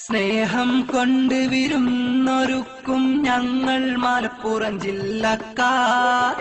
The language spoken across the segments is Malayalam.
സ്നേഹം കൊണ്ട് വിരുന്നൊരുക്കും ഞങ്ങൾ മലപ്പുറം ജില്ലക്കാർ.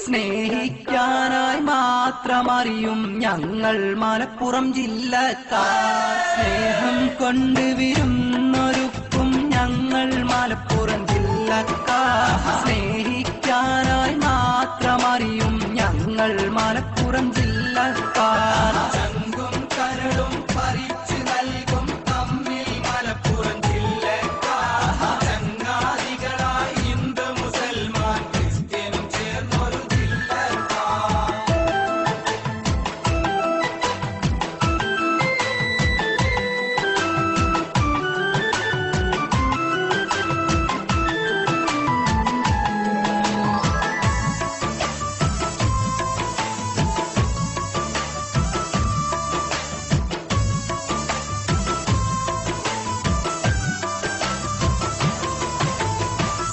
സ്നേഹിക്കാനായി മാത്രമറിയും ഞങ്ങൾ മലപ്പുറം ജില്ലക്കാർ. സ്നേഹം കൊണ്ട് വിരുന്നൊരുക്കും ഞങ്ങൾ മലപ്പുറം ജില്ലക്കാർ. സ്നേഹിക്കാനായി മാത്രമറിയും ഞങ്ങൾ മലപ്പുറം ജില്ലക്കാർ. ചങ്കും കരളും പറിച്ചു നൽകും തമ്മിൽ മലപ്പുറം ജില്ലക്കാർ. ചങ്ങാതികളായി ഹിന്ദു മുസൽമാൻ ക്രിസ്ത്യനും ചേർന്നൊരു ജില്ലക്കാർ.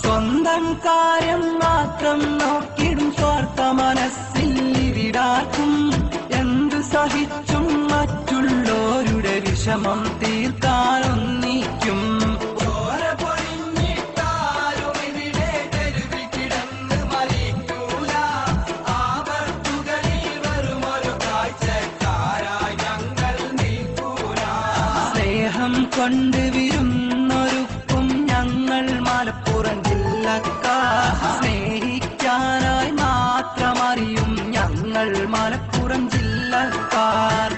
സ്വന്തം കാര്യം മാത്രം നോക്കിടും സ്വാർത്ഥ മനസ്സിൽ ഇവിടാക്കും. എന്തു സഹിച്ചും മറ്റുള്ളവരുടെ വിഷമം തീർക്കാനൊന്നിക്കും. ചോര പൊഴിഞ്ഞിട്ടാരും ഇവിടെ തെരുവിൽ കിടന്ന് മരിക്കൂല. ആപത്തുകളിൽ വരുമൊരു കാഴ്ചക്കാരായി ഞങ്ങൾ നിൽക്കൂല. സ്നേഹം കൊണ്ട് വിരുന്നൊരുക്കും ഞങ്ങൾ മലപ്പുറം ജില്ലക്കാർ. സ്നേഹിക്കാനായി മാത്രമറിയും ഞങ്ങൾ മലപ്പുറം ജില്ലക്കാർ.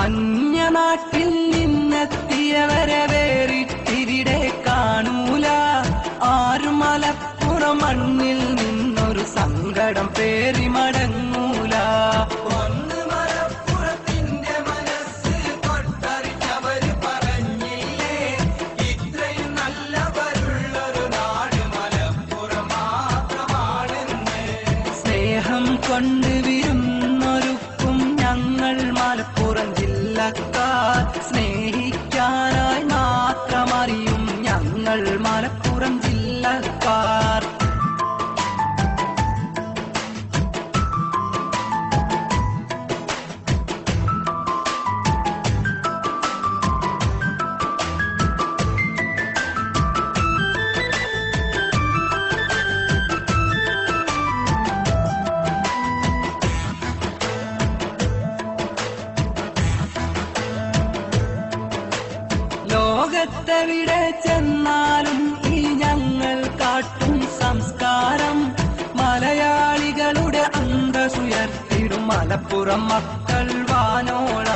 അന്യനാട്ടിൽ നിന്നെത്തിയവരെ വേറിട്ടിവിടെ കാണൂല. ആരും മലപ്പുറം മണ്ണിൽ നിന്നൊരു സങ്കടം പേറി മടങ്ങൂല. ഒന്ന് മലപ്പുറത്തിന്റെ മനസ്സ് തൊട്ടറിഞ്ഞവര് പറഞ്ഞില്ലേ, ഇത്രയും നല്ലവരുള്ളൊരു നാട് മലപ്പുറം മാത്രമാണെന്ന്. സ്നേഹം കൊണ്ട് വിരുന്നൊരുക്കും ഞങ്ങൾ മലപ്പുറം ജില്ലക്കാർ. സ്നേഹിക്കാനായി മാത്രമറിയും ഞങ്ങൾ മലപ്പുറം ജില്ലക്കാർ. ലോകത്തെവിടെ ചെന്നാലും ഈ ഞങ്ങൾ കാട്ടും സംസ്കാരം മലയാളികളുടെ അന്തസ്സുയർത്തിടും മലപ്പുറം മക്കൾ വാനോളം.